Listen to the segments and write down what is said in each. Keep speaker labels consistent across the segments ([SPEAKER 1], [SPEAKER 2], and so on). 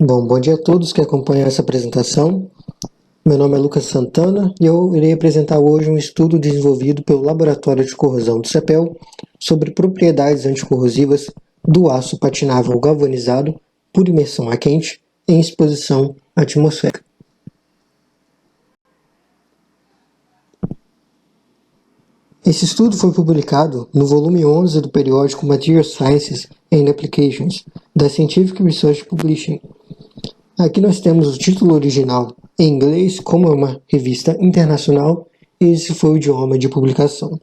[SPEAKER 1] Bom dia a todos que acompanham essa apresentação. Meu nome é Lucas Santana e eu irei apresentar hoje um estudo desenvolvido pelo Laboratório de Corrosão do CEPEL sobre propriedades anticorrosivas do aço patinável galvanizado por imersão a quente em exposição atmosférica. Esse estudo foi publicado no volume 11 do periódico Material Sciences and Applications, da Scientific Research Publishing. Aqui nós temos o título original em inglês, como é uma revista internacional, esse foi o idioma de publicação.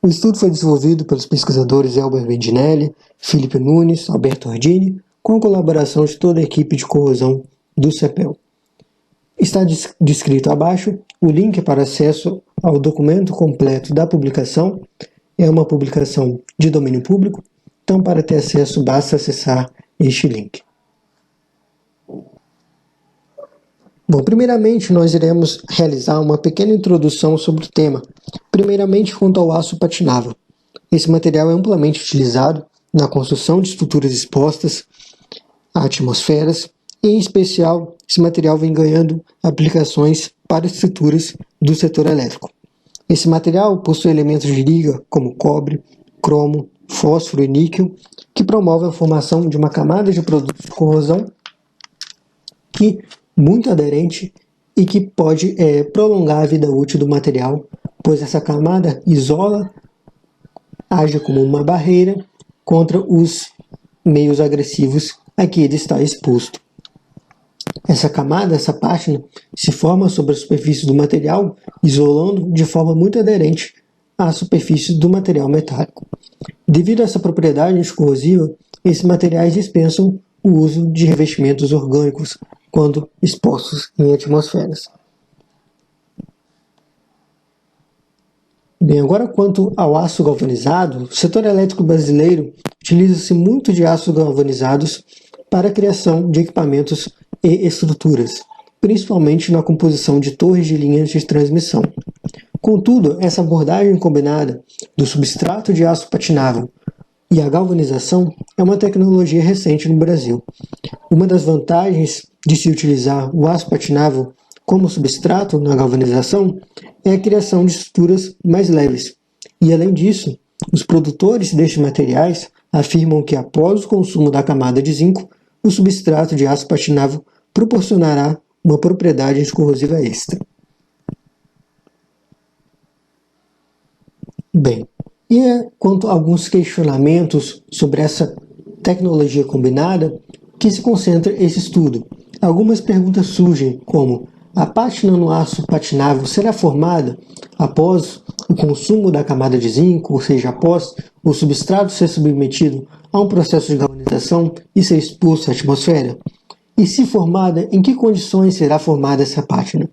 [SPEAKER 1] O estudo foi desenvolvido pelos pesquisadores Elber Bedinelli, Felipe Nunes, Alberto Ardini, com a colaboração de toda a equipe de corrosão do CEPEL. Está descrito abaixo o link para acesso ao documento completo da publicação. É uma publicação de domínio público, então para ter acesso basta acessar este link. Bom, primeiramente nós iremos realizar uma pequena introdução sobre o tema, primeiramente quanto ao aço patinável. Esse material é amplamente utilizado na construção de estruturas expostas a atmosferas, e em especial esse material vem ganhando aplicações para estruturas do setor elétrico. Esse material possui elementos de liga como cobre, cromo, fósforo e níquel, que promovem a formação de uma camada de produtos de corrosão que muito aderente e que pode prolongar a vida útil do material, pois essa camada isola, age como uma barreira contra os meios agressivos a que ele está exposto. Essa camada, essa pátina, se forma sobre a superfície do material, isolando de forma muito aderente à superfície do material metálico. Devido a essa propriedade anticorrosiva, esses materiais dispensam o uso de revestimentos orgânicos quando expostos em atmosferas. Bem, agora quanto ao aço galvanizado, o setor elétrico brasileiro utiliza-se muito de aços galvanizados para a criação de equipamentos e estruturas, principalmente na composição de torres de linhas de transmissão. Contudo, essa abordagem combinada do substrato de aço patinável e a galvanização é uma tecnologia recente no Brasil. Uma das vantagens de se utilizar o aço patinável como substrato na galvanização é a criação de estruturas mais leves. E além disso, os produtores destes materiais afirmam que após o consumo da camada de zinco, o substrato de aço patinável proporcionará uma propriedade anticorrosiva extra. Bem, quanto a alguns questionamentos sobre essa tecnologia combinada, que se concentra esse estudo. Algumas perguntas surgem, como: a pátina no aço patinável será formada após o consumo da camada de zinco, ou seja, após o substrato ser submetido a um processo de galvanização e ser exposto à atmosfera? E se formada, em que condições será formada essa pátina?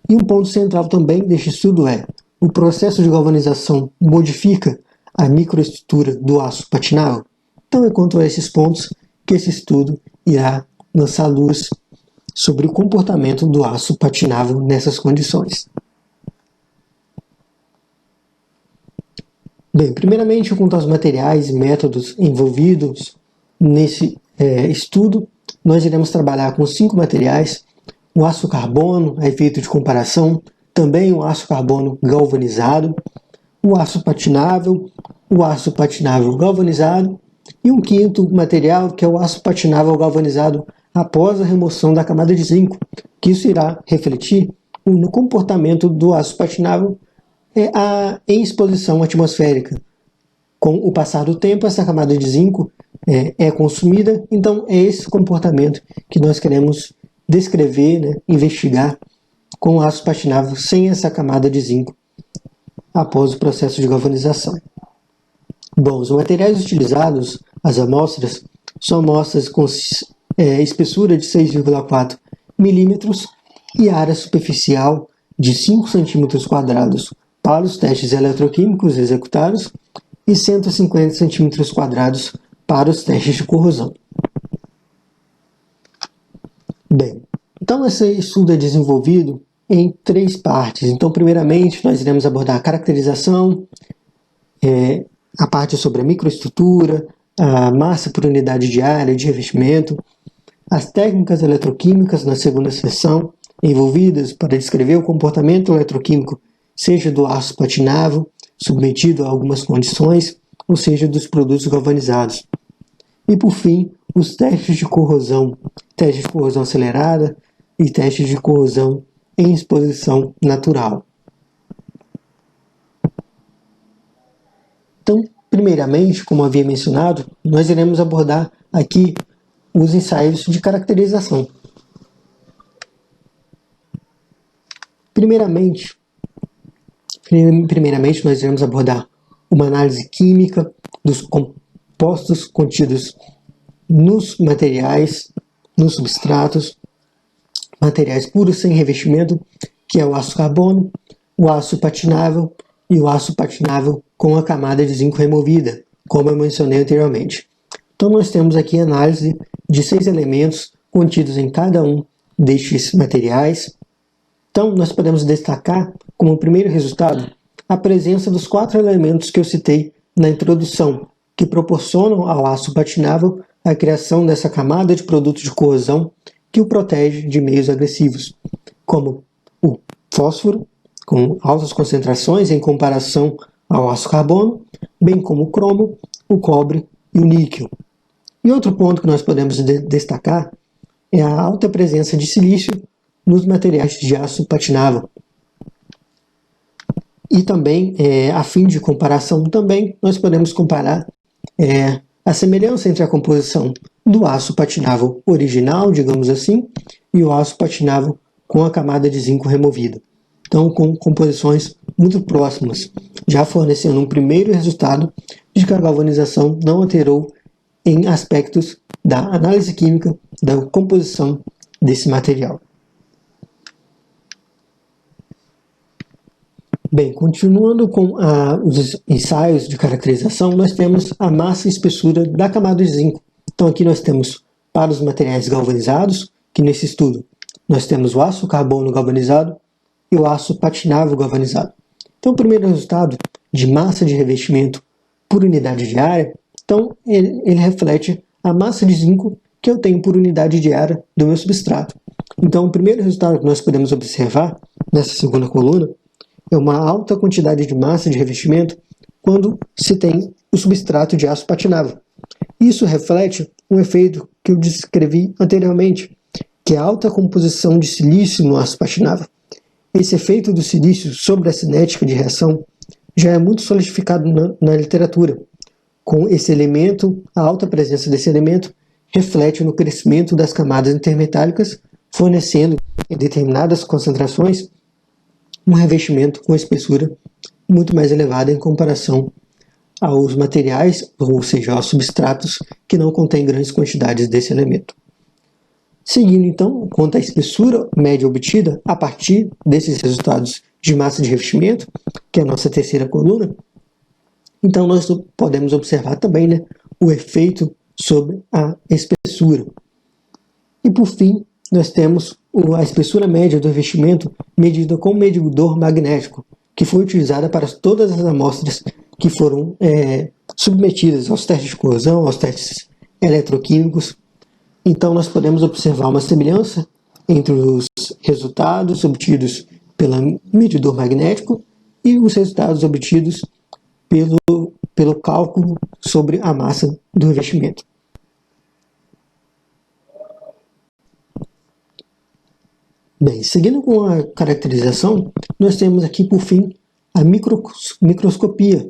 [SPEAKER 1] E um ponto central também deste estudo é: o processo de galvanização modifica a microestrutura do aço patinável? Então é quanto a esses pontos que esse estudo irá lançar luz sobre o comportamento do aço patinável nessas condições. Bem, primeiramente, quanto aos materiais e métodos envolvidos nesse estudo, nós iremos trabalhar com 5 materiais: o aço carbono, a efeito de comparação, também o aço carbono galvanizado, o aço patinável galvanizado, e um quinto material, que é o aço patinável galvanizado após a remoção da camada de zinco, que isso irá refletir no comportamento do aço patinável em exposição atmosférica. Com o passar do tempo, essa camada de zinco é consumida, então é esse comportamento que nós queremos descrever, investigar com o aço patinável sem essa camada de zinco após o processo de galvanização. Bom, os materiais utilizados, as amostras, são amostras com espessura de 6,4 milímetros e área superficial de 5 centímetros quadrados para os testes eletroquímicos executados e 150 centímetros quadrados para os testes de corrosão. Bem, então esse estudo é desenvolvido em 3 partes. Então, primeiramente, nós iremos abordar a caracterização, a parte sobre a microestrutura, a massa por unidade de área de revestimento, as técnicas eletroquímicas na segunda seção, envolvidas para descrever o comportamento eletroquímico, seja do aço patinável, submetido a algumas condições, ou seja, dos produtos galvanizados. E, por fim, os testes de corrosão acelerada e testes de corrosão em exposição natural. Então, primeiramente, como havia mencionado, nós iremos abordar aqui os ensaios de caracterização. Primeiramente, nós iremos abordar uma análise química dos compostos contidos nos materiais, nos substratos, materiais puros sem revestimento, que é o aço carbono, o aço patinável e o aço patinável com a camada de zinco removida, como eu mencionei anteriormente. Então nós temos aqui a análise de 6 elementos contidos em cada um destes materiais. Então nós podemos destacar como primeiro resultado a presença dos 4 elementos que eu citei na introdução, que proporcionam ao aço patinável a criação dessa camada de produtos de corrosão que o protege de meios agressivos, como o fósforo, com altas concentrações em comparação ao aço carbono, bem como o cromo, o cobre e o níquel. E outro ponto que nós podemos destacar é a alta presença de silício nos materiais de aço patinável. E também, a fim de comparação também, nós podemos comparar a semelhança entre a composição do aço patinável original, digamos assim, e o aço patinável com a camada de zinco removida. Então, com composições muito próximas, já fornecendo um primeiro resultado de que a galvanização não alterou em aspectos da análise química da composição desse material. Bem, continuando com os ensaios de caracterização, nós temos a massa e espessura da camada de zinco. Então aqui nós temos para os materiais galvanizados, que nesse estudo nós temos o aço carbono galvanizado e o aço patinável galvanizado. Então o primeiro resultado de massa de revestimento por unidade de área, então ele reflete a massa de zinco que eu tenho por unidade de área do meu substrato. Então o primeiro resultado que nós podemos observar nessa segunda coluna é uma alta quantidade de massa de revestimento quando se tem o substrato de aço patinável. Isso reflete um efeito que eu descrevi anteriormente, que é a alta composição de silício no aço patinável. Esse efeito do silício sobre a cinética de reação já é muito solidificado na literatura. Com esse elemento, a alta presença desse elemento reflete no crescimento das camadas intermetálicas, fornecendo, em determinadas concentrações, um revestimento com espessura muito mais elevada em comparação aos materiais, ou seja, aos substratos que não contêm grandes quantidades desse elemento. Seguindo então, quanto à espessura média obtida a partir desses resultados de massa de revestimento, que é a nossa terceira coluna, então nós podemos observar também o efeito sobre a espessura. E por fim, nós temos a espessura média do revestimento medida com medidor magnético, que foi utilizada para todas as amostras que foram submetidas aos testes de corrosão, aos testes eletroquímicos. Então nós podemos observar uma semelhança entre os resultados obtidos pelo medidor magnético e os resultados obtidos pelo cálculo sobre a massa do revestimento. Bem, seguindo com a caracterização, nós temos aqui, por fim, a microscopia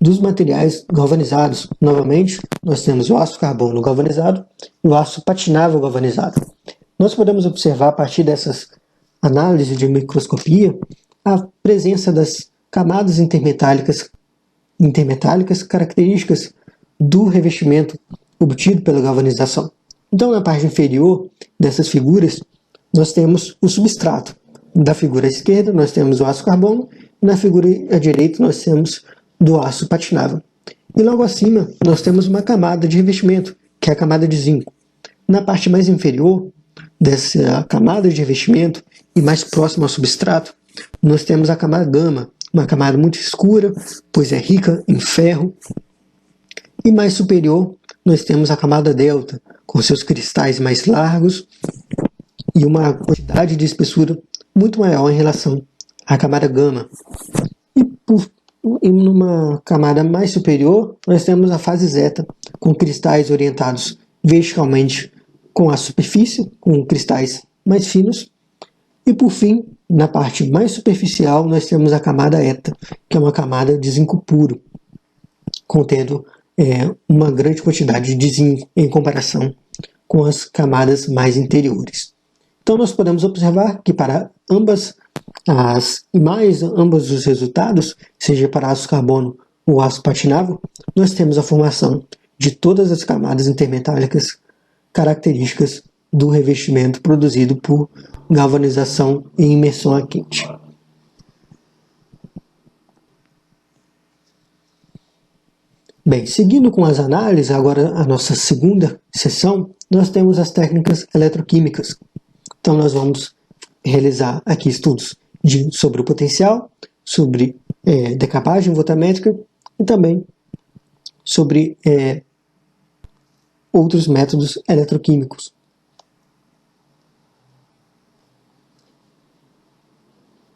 [SPEAKER 1] dos materiais galvanizados. Novamente, nós temos o aço carbono galvanizado e o aço patinável galvanizado. Nós podemos observar, a partir dessas análises de microscopia, a presença das camadas intermetálicas características do revestimento obtido pela galvanização. Então, na parte inferior dessas figuras, nós temos o substrato. Da figura à esquerda, nós temos o aço carbono, e na figura à direita, nós temos do aço patinável. E logo acima, nós temos uma camada de revestimento, que é a camada de zinco. Na parte mais inferior dessa camada de revestimento e mais próxima ao substrato, nós temos a camada gama, uma camada muito escura, pois é rica em ferro. E mais superior, nós temos a camada delta, com seus cristais mais largos e uma quantidade de espessura muito maior em relação à camada gama. E numa camada mais superior, nós temos a fase zeta, com cristais orientados verticalmente com a superfície, com cristais mais finos. E por fim, na parte mais superficial, nós temos a camada eta, que é uma camada de zinco puro, contendo uma grande quantidade de zinco em comparação com as camadas mais interiores. Então nós podemos observar que para ambos os resultados, seja para aço carbono ou aço patinável, nós temos a formação de todas as camadas intermetálicas características do revestimento produzido por galvanização e imersão a quente. Bem, seguindo com as análises, agora a nossa segunda sessão, nós temos as técnicas eletroquímicas. Então nós vamos realizar aqui estudos sobre o potencial, sobre decapagem voltamétrica e também sobre outros métodos eletroquímicos.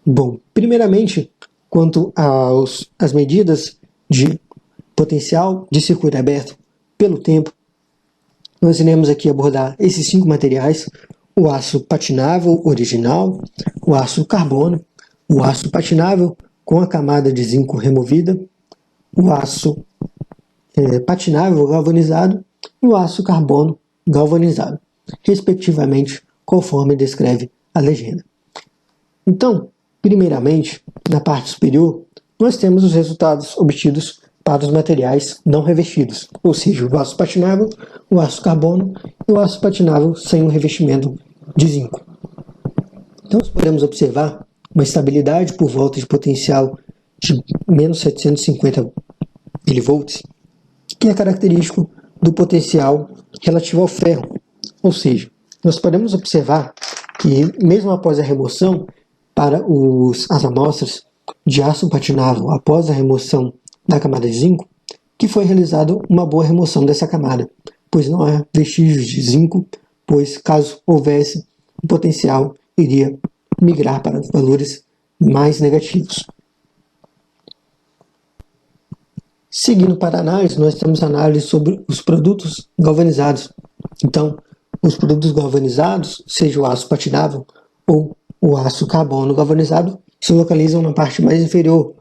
[SPEAKER 1] Bom, primeiramente, quanto às medidas de potencial de circuito aberto pelo tempo, nós iremos aqui abordar esses 5 materiais: o aço patinável original, o aço carbono, o aço patinável com a camada de zinco removida, o aço patinável galvanizado e o aço carbono galvanizado, respectivamente, conforme descreve a legenda. Então, primeiramente, na parte superior, nós temos os resultados obtidos para os materiais não revestidos, ou seja, o aço patinável, o aço carbono e o aço patinável sem um revestimento de zinco. Então, nós podemos observar uma estabilidade por volta de potencial de menos 750 mV, que é característico do potencial relativo ao ferro. Ou seja, nós podemos observar que, mesmo após a remoção, para as amostras de aço patinável após a remoção da camada de zinco, que foi realizada uma boa remoção dessa camada, pois não há vestígios de zinco, pois caso houvesse, o potencial iria migrar para valores mais negativos. Seguindo para a análise, nós temos análise sobre os produtos galvanizados. Então, os produtos galvanizados, seja o aço patinável ou o aço carbono galvanizado, se localizam na parte mais inferior,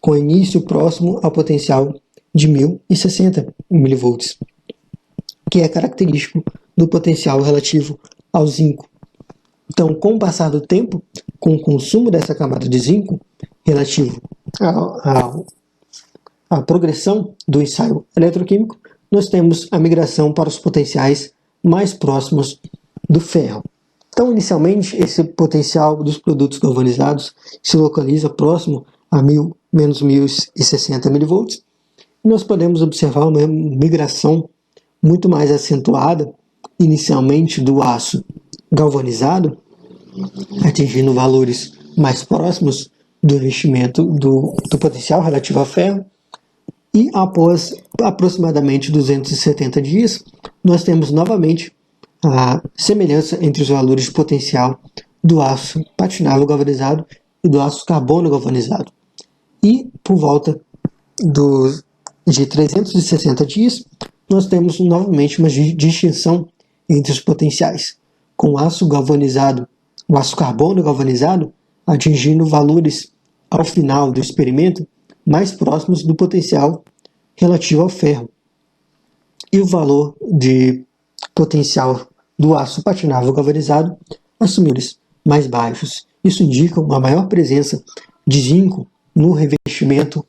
[SPEAKER 1] com início próximo ao potencial de 1060 mV, que é característico do potencial relativo ao zinco. Então, com o passar do tempo, com o consumo dessa camada de zinco, relativo à progressão do ensaio eletroquímico, nós temos a migração para os potenciais mais próximos do ferro. Então, inicialmente, esse potencial dos produtos galvanizados se localiza próximo a menos 1060 mV. E nós podemos observar uma migração muito mais acentuada, inicialmente do aço galvanizado, atingindo valores mais próximos do revestimento do potencial relativo a ferro, e após aproximadamente 270 dias, nós temos novamente a semelhança entre os valores de potencial do aço patinável galvanizado e do aço carbono galvanizado. E por volta de 360 dias, nós temos novamente uma distinção entre os potenciais, com o aço galvanizado, o aço carbono galvanizado, atingindo valores ao final do experimento mais próximos do potencial relativo ao ferro. E o valor de potencial do aço patinável galvanizado assumidos mais baixos. Isso indica uma maior presença de zinco no revestimento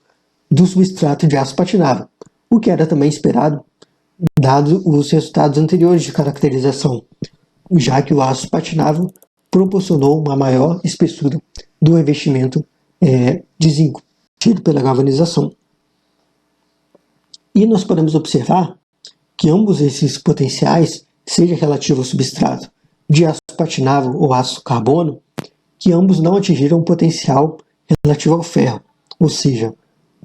[SPEAKER 1] do substrato de aço patinável, o que era também esperado, dado os resultados anteriores de caracterização, já que o aço patinável proporcionou uma maior espessura do revestimento de zinco, tido pela galvanização. E nós podemos observar que ambos esses potenciais, seja relativo ao substrato de aço patinável ou aço carbono, que ambos não atingiram o potencial relativo ao ferro, ou seja,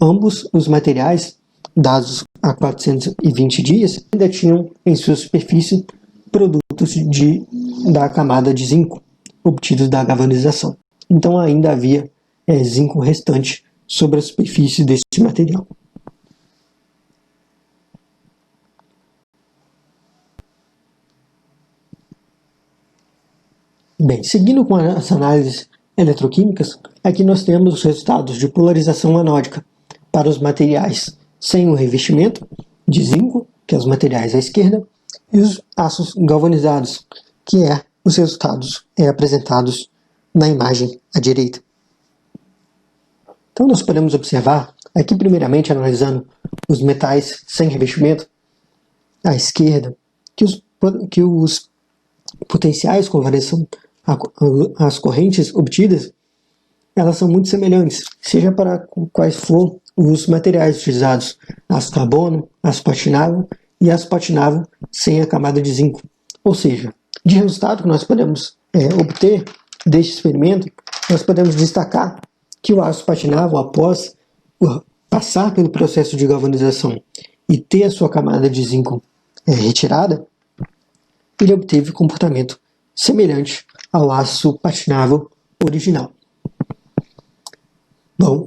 [SPEAKER 1] ambos os materiais, dados a 420 dias, ainda tinham em sua superfície produtos da camada de zinco obtidos da galvanização. Então ainda havia zinco restante sobre a superfície desse material. Bem, seguindo com as análises eletroquímicas, aqui nós temos os resultados de polarização anódica para os materiais sem o revestimento de zinco, que é os materiais à esquerda, e os aços galvanizados, que os resultados apresentados na imagem à direita. Então nós podemos observar, aqui primeiramente analisando os metais sem revestimento, à esquerda, que os potenciais com variação as correntes obtidas, elas são muito semelhantes, seja para quais for os materiais utilizados, aço carbono, aço patinável e aço patinável sem a camada de zinco. Ou seja, de resultado que nós podemos obter deste experimento, nós podemos destacar que o aço patinável, após passar pelo processo de galvanização e ter a sua camada de zinco retirada, ele obteve comportamento semelhante ao aço patinável original. Bom,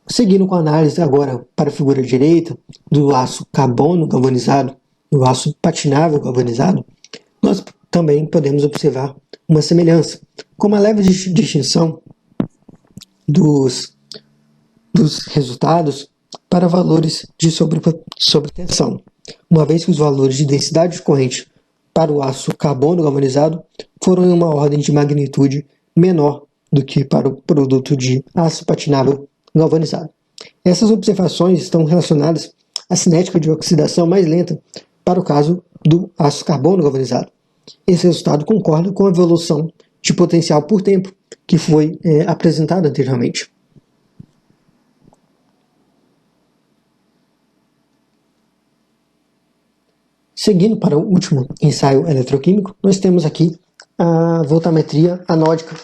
[SPEAKER 1] seguindo com a análise agora para a figura direita do aço carbono galvanizado, do aço patinável galvanizado, nós também podemos observar uma semelhança, com uma leve distinção dos resultados para valores de sobretensão, uma vez que os valores de densidade de corrente para o aço carbono galvanizado foram em uma ordem de magnitude menor do que para o produto de aço patinável galvanizado. Essas observações estão relacionadas à cinética de oxidação mais lenta para o caso do aço carbono galvanizado. Esse resultado concorda com a evolução de potencial por tempo que foi apresentada anteriormente. Seguindo para o último ensaio eletroquímico, nós temos aqui a voltametria anódica.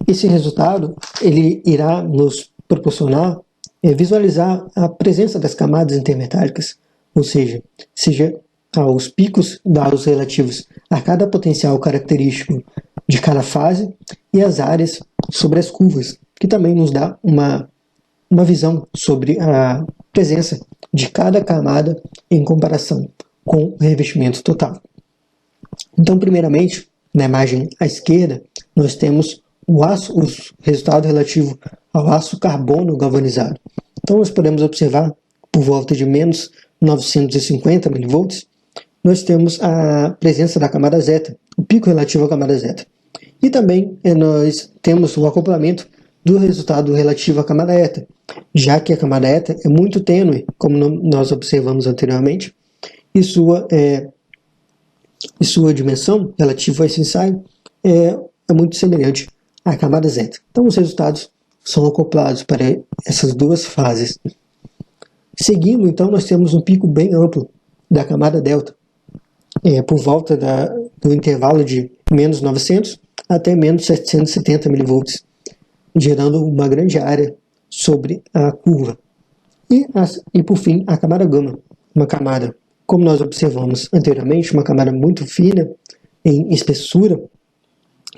[SPEAKER 1] Esse resultado ele irá nos proporcionar visualizar a presença das camadas intermetálicas, ou seja aos picos dados relativos a cada potencial característico de cada fase e as áreas sobre as curvas, que também nos dá uma visão sobre a presença de cada camada em comparação com o revestimento total. Então, primeiramente, na imagem à esquerda, nós temos o resultado relativo ao aço carbono galvanizado. Então, nós podemos observar, por volta de menos 950 mV, nós temos a presença da camada zeta, o pico relativo à camada zeta. E também nós temos o acoplamento do resultado relativo à camada eta, já que a camada eta é muito tênue, como nós observamos anteriormente, e sua dimensão relativa a esse ensaio é muito semelhante à camada zeta. Então os resultados são acoplados para essas duas fases. Seguindo, então, nós temos um pico bem amplo da camada delta, por volta do intervalo de menos 900 até menos 770 mV, gerando uma grande área sobre a curva. E por fim, a camada gama, uma camada, como nós observamos anteriormente, uma camada muito fina em espessura,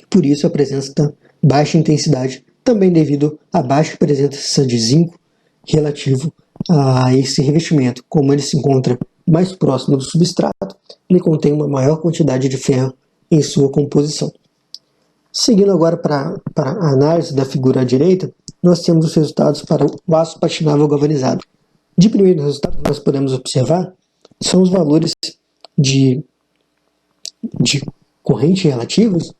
[SPEAKER 1] por isso a presença da baixa intensidade, também devido à baixa presença de zinco relativo a esse revestimento. Como ele se encontra mais próximo do substrato, ele contém uma maior quantidade de ferro em sua composição. Seguindo agora para a análise da figura à direita, nós temos os resultados para o aço patinável galvanizado. De primeiro resultado que nós podemos observar são os valores de corrente relativos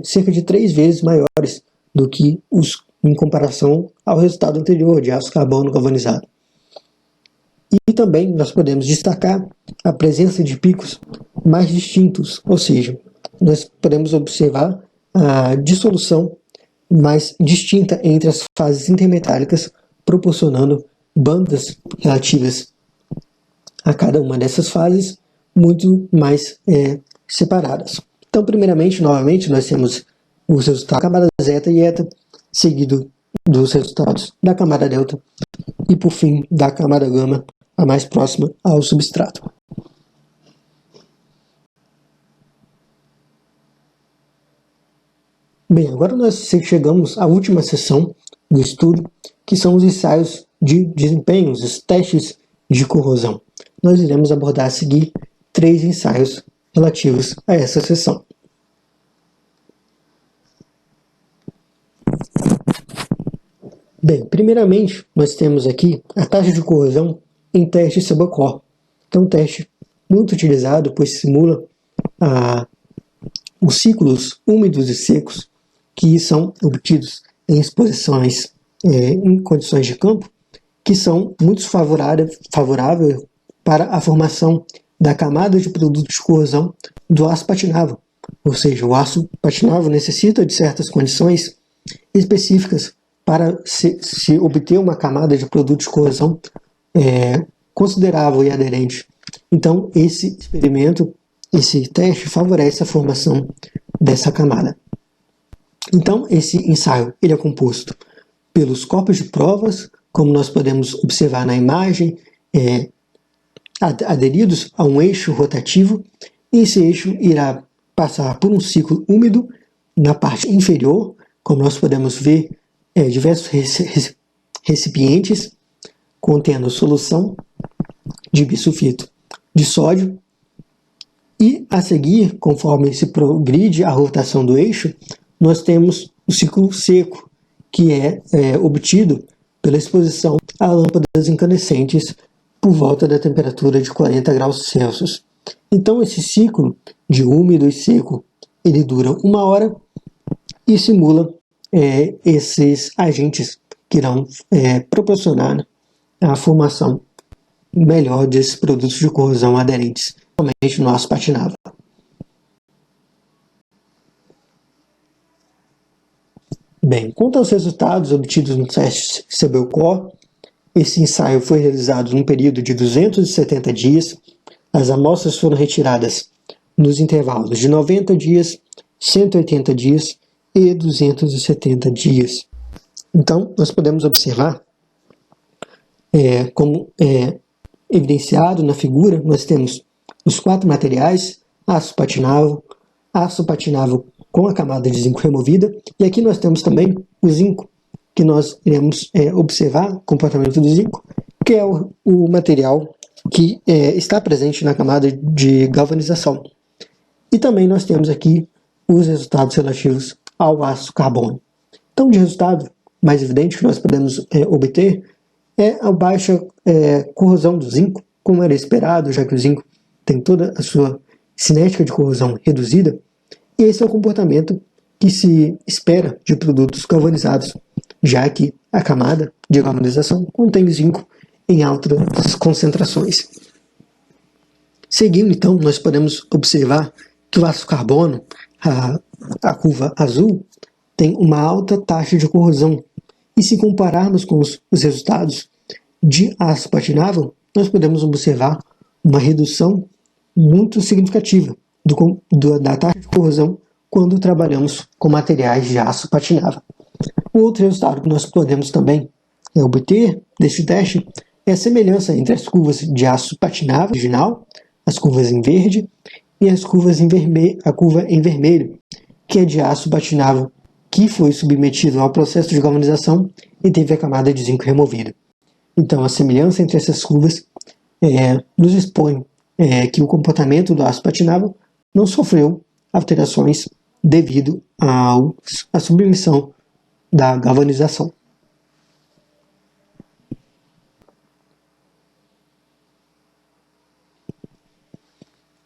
[SPEAKER 1] cerca de 3 vezes maiores do que em comparação ao resultado anterior de aço carbono galvanizado. E também nós podemos destacar a presença de picos mais distintos, ou seja, nós podemos observar a dissolução mais distinta entre as fases intermetálicas, proporcionando bandas relativas a cada uma dessas fases muito mais separadas. Então, primeiramente, novamente, nós temos os resultados da camada zeta e eta, seguido dos resultados da camada delta e, por fim, da camada gama, a mais próxima ao substrato. Bem, agora nós chegamos à última sessão do estudo, que são os ensaios de desempenho, os testes de corrosão. Nós iremos abordar a seguir 3 ensaios relativos a essa sessão. Bem, primeiramente, nós temos aqui a taxa de corrosão em teste Sabacor, que é um teste muito utilizado, pois simula os ciclos úmidos e secos que são obtidos em exposições em condições de campo, que são muito favoráveis para a formação da camada de produtos de corrosão do aço patinável. Ou seja, o aço patinável necessita de certas condições específicas para se obter uma camada de produtos de corrosão considerável e aderente. Então, esse experimento, esse teste favorece a formação dessa camada. Então, esse ensaio ele é composto pelos corpos de provas, como nós podemos observar na imagem, aderidos a um eixo rotativo, e esse eixo irá passar por um ciclo úmido na parte inferior, como nós podemos ver diversos recipientes contendo solução de bisulfito de sódio, e a seguir, conforme se progride a rotação do eixo, nós temos o ciclo seco, que é obtido pela exposição a lâmpadas incandescentes por volta da temperatura de 40 graus Celsius. Então, esse ciclo de úmido e seco, ele dura 1 hora e simula esses agentes que irão proporcionar a formação melhor desses produtos de corrosão aderentes, somente no aço patinável. Bem, quanto aos resultados obtidos no teste Sabacor, esse ensaio foi realizado num período de 270 dias. As amostras foram retiradas nos intervalos de 90 dias, 180 dias e 270 dias. Então, nós podemos observar, como evidenciado na figura, nós temos os 4 materiais: aço patinável com a camada de zinco removida, e aqui nós temos também o zinco, que nós iremos observar o comportamento do zinco, que é o material que está presente na camada de galvanização. E também nós temos aqui os resultados relativos ao aço carbono. Então, de resultado mais evidente que nós podemos obter é a baixa corrosão do zinco, como era esperado, já que o zinco tem toda a sua cinética de corrosão reduzida, e esse é o comportamento que se espera de produtos galvanizados, já que a camada de galvanização contém zinco em altas concentrações. Seguindo, então, nós podemos observar que o aço carbono, a curva azul, tem uma alta taxa de corrosão. E se compararmos com os resultados de aço patinável, nós podemos observar uma redução muito significativa da taxa de corrosão quando trabalhamos com materiais de aço patinável. O outro resultado que nós podemos também obter desse teste é a semelhança entre as curvas de aço patinável original, as curvas em verde, e as curvas a curva em vermelho, que é de aço patinável que foi submetido ao processo de galvanização e teve a camada de zinco removida. Então, a semelhança entre essas curvas nos expõe que o comportamento do aço patinável não sofreu alterações devido à submissão da galvanização.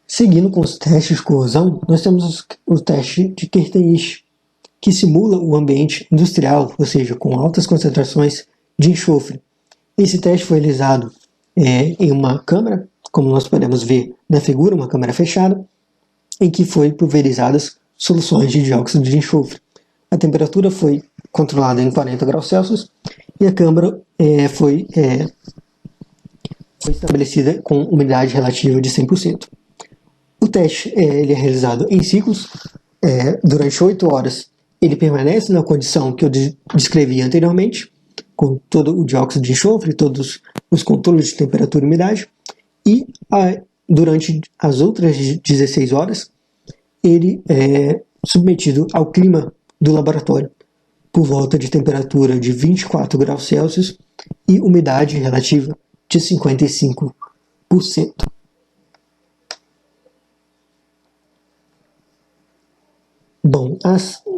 [SPEAKER 1] Seguindo com os testes de corrosão, nós temos o teste de Kirten-Ish, que simula o ambiente industrial, ou seja, com altas concentrações de enxofre. Esse teste foi realizado em uma câmara, como nós podemos ver na figura, uma câmara fechada, em que foi pulverizadas soluções de dióxido de enxofre. A temperatura foi controlada em 40 graus Celsius e a câmara foi estabelecida com umidade relativa de 100%. O teste ele é realizado em ciclos. Durante 8 horas ele permanece na condição que eu descrevi anteriormente, com todo o dióxido de enxofre, todos os controles de temperatura e umidade, e durante as outras 16 horas ele é submetido ao clima do laboratório, por volta de temperatura de 24 graus Celsius e umidade relativa de 55%. Bom,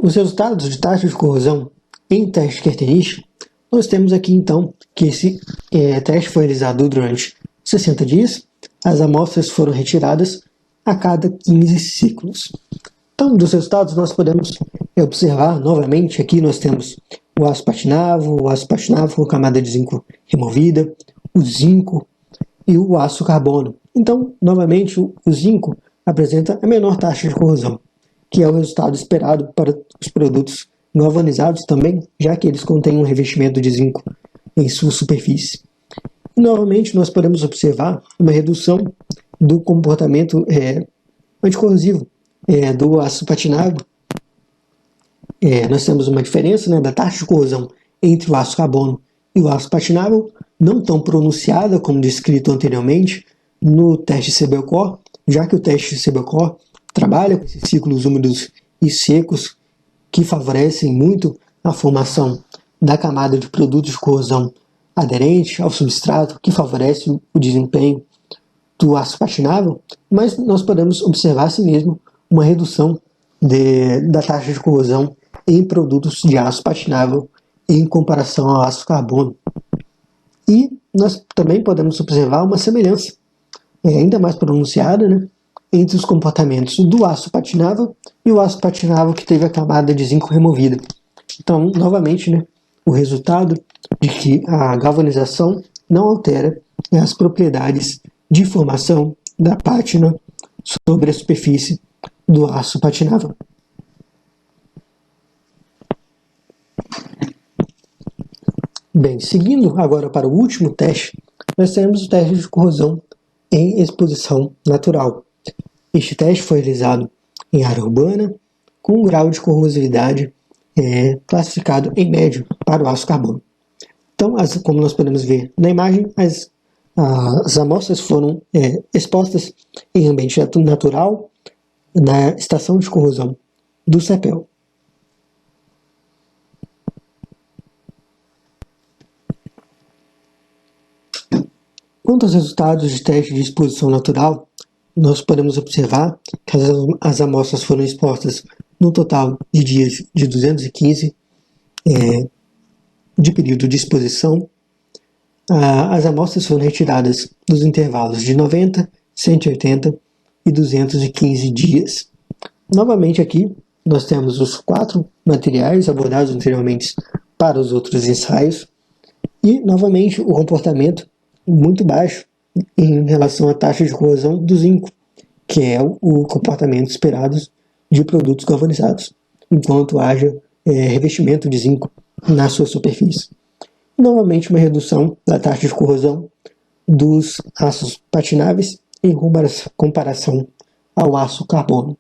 [SPEAKER 1] os resultados de taxa de corrosão em teste característico, nós temos aqui então que esse teste foi realizado durante 60 dias, as amostras foram retiradas a cada 15 ciclos. Então, dos resultados nós podemos observar novamente, aqui nós temos o aço patinável com camada de zinco removida, o zinco e o aço carbono. Então, novamente, o zinco apresenta a menor taxa de corrosão, que é o resultado esperado para os produtos galvanizados também, já que eles contêm um revestimento de zinco em sua superfície. E, novamente, nós podemos observar uma redução do comportamento anticorrosivo do aço patinável. Nós temos uma diferença da taxa de corrosão entre o aço carbono e o aço patinável, não tão pronunciada como descrito anteriormente no teste CBOCOR, já que o teste CBOCOR trabalha com esses ciclos úmidos e secos que favorecem muito a formação da camada de produtos de corrosão aderente ao substrato, que favorece o desempenho do aço patinável, mas nós podemos observar assim mesmo uma redução da taxa de corrosão em produtos de aço patinável em comparação ao aço carbono. E nós também podemos observar uma semelhança ainda mais pronunciada, entre os comportamentos do aço patinável e o aço patinável que teve a camada de zinco removida. Então, novamente, o resultado de que a galvanização não altera as propriedades de formação da pátina sobre a superfície do aço patinável. Bem, seguindo agora para o último teste, nós temos o teste de corrosão em exposição natural. Este teste foi realizado em área urbana, com um grau de corrosividade classificado em médio para o aço carbono. Então, como nós podemos ver na imagem, as amostras foram expostas em ambiente natural na estação de corrosão do CEPEL. Quanto aos resultados de teste de exposição natural, nós podemos observar que as amostras foram expostas no total de dias de 215 de período de exposição. As amostras foram retiradas nos intervalos de 90, 180 e 215 dias. Novamente aqui, nós temos os 4 materiais abordados anteriormente para os outros ensaios e, novamente, o comportamento muito baixo em relação à taxa de corrosão do zinco, que é o comportamento esperado de produtos galvanizados, enquanto haja revestimento de zinco na sua superfície. Novamente, uma redução da taxa de corrosão dos aços patináveis em comparação ao aço carbono.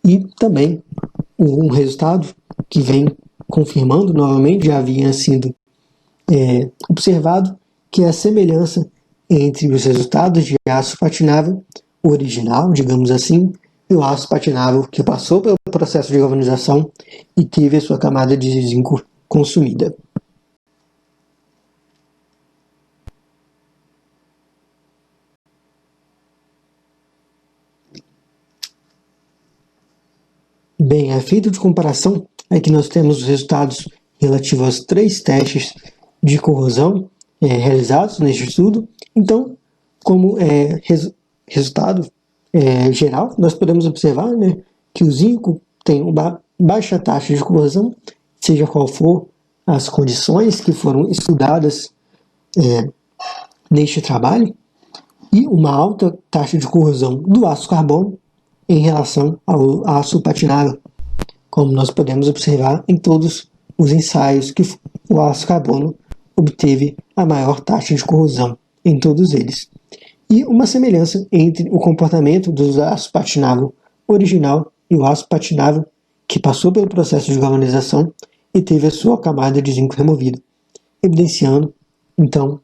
[SPEAKER 1] E também um resultado que vem confirmando novamente, já havia sido observado, que é a semelhança entre os resultados de aço patinável original, digamos assim, e o aço patinável que passou pelo processo de galvanização e teve a sua camada de zinco consumida. Bem, a efeito de comparação é que nós temos os resultados relativos aos 3 testes de corrosão realizados neste estudo. Então, como resultado geral, nós podemos observar que o zinco tem uma baixa taxa de corrosão, seja qual for as condições que foram estudadas neste trabalho, e uma alta taxa de corrosão do aço carbono em relação ao aço patinável, como nós podemos observar em todos os ensaios que o aço carbono obteve a maior taxa de corrosão em todos eles. E uma semelhança entre o comportamento do aço patinável original e o aço patinável que passou pelo processo de galvanização e teve a sua camada de zinco removida, evidenciando, então,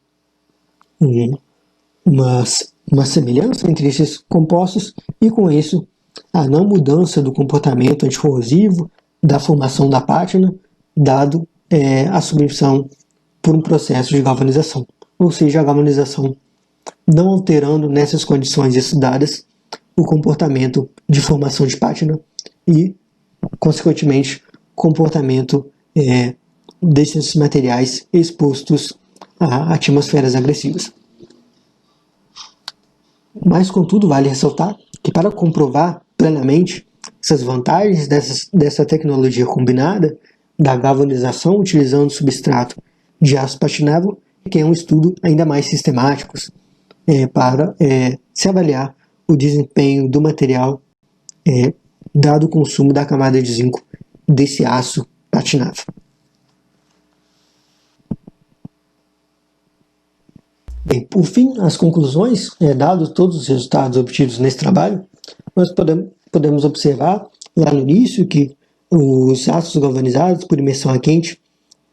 [SPEAKER 1] uma semelhança entre esses compostos e, com isso, a não mudança do comportamento anticorrosivo da formação da pátina, dado a submissão por um processo de galvanização. Ou seja, a galvanização não alterando nessas condições estudadas o comportamento de formação de pátina e, consequentemente, comportamento desses materiais expostos a atmosferas agressivas. Mas, contudo, vale ressaltar que para comprovar plenamente essas vantagens dessa tecnologia combinada da galvanização utilizando substrato de aço patinável, requer um estudo ainda mais sistemático para se avaliar o desempenho do material dado o consumo da camada de zinco desse aço patinável. Bem, por fim, as conclusões, dados todos os resultados obtidos nesse trabalho, nós podemos observar lá no início que os aços galvanizados por imersão a quente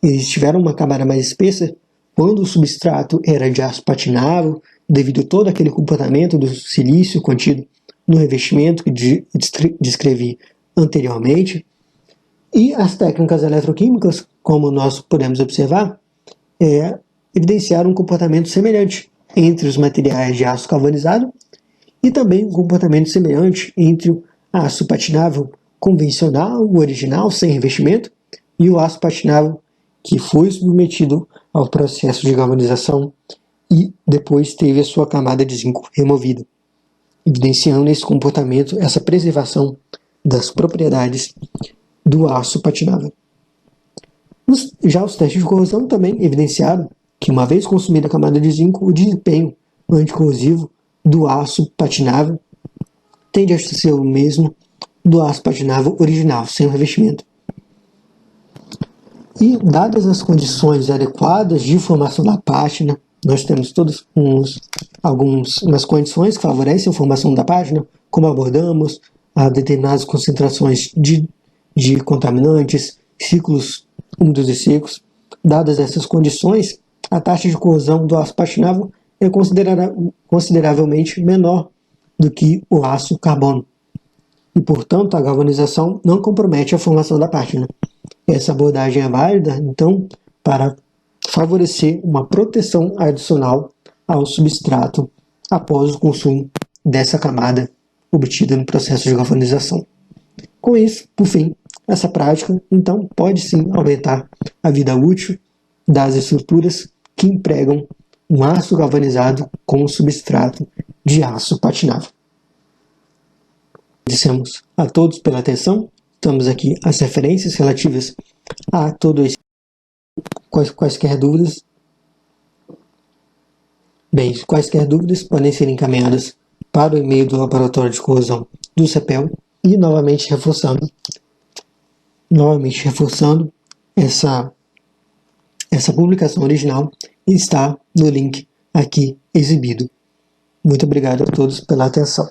[SPEAKER 1] eles tiveram uma camada mais espessa quando o substrato era de aço patinável, devido a todo aquele comportamento do silício contido no revestimento que descrevi anteriormente. E as técnicas eletroquímicas, como nós podemos observar, evidenciaram um comportamento semelhante entre os materiais de aço galvanizado e também um comportamento semelhante entre o aço patinável convencional, o original, sem revestimento, e o aço patinável que foi submetido ao processo de galvanização e depois teve a sua camada de zinco removida, evidenciando esse comportamento, essa preservação das propriedades do aço patinável. Já os testes de corrosão também evidenciaram que, uma vez consumida a camada de zinco, o desempenho anticorrosivo do aço patinável tende a ser o mesmo do aço patinável original, sem o revestimento. E, dadas as condições adequadas de formação da pátina, nós temos todas algumas condições que favorecem a formação da pátina, como abordamos, a determinadas concentrações de contaminantes, ciclos úmidos e secos. Dadas essas condições, a taxa de corrosão do aço patinável é consideravelmente menor do que o aço carbono. E, portanto, a galvanização não compromete a formação da pátina. Essa abordagem é válida, então, para favorecer uma proteção adicional ao substrato após o consumo dessa camada obtida no processo de galvanização. Com isso, por fim, essa prática, então, pode sim aumentar a vida útil das estruturas que empregam um aço galvanizado com substrato de aço patinável. Agradecemos a todos pela atenção. Estamos aqui as referências relativas a todo esse. Quaisquer dúvidas? Bem, quaisquer dúvidas podem ser encaminhadas para o e-mail do Laboratório de Corrosão do CEPEL e novamente reforçando essa publicação original está no link aqui exibido. Muito obrigado a todos pela atenção.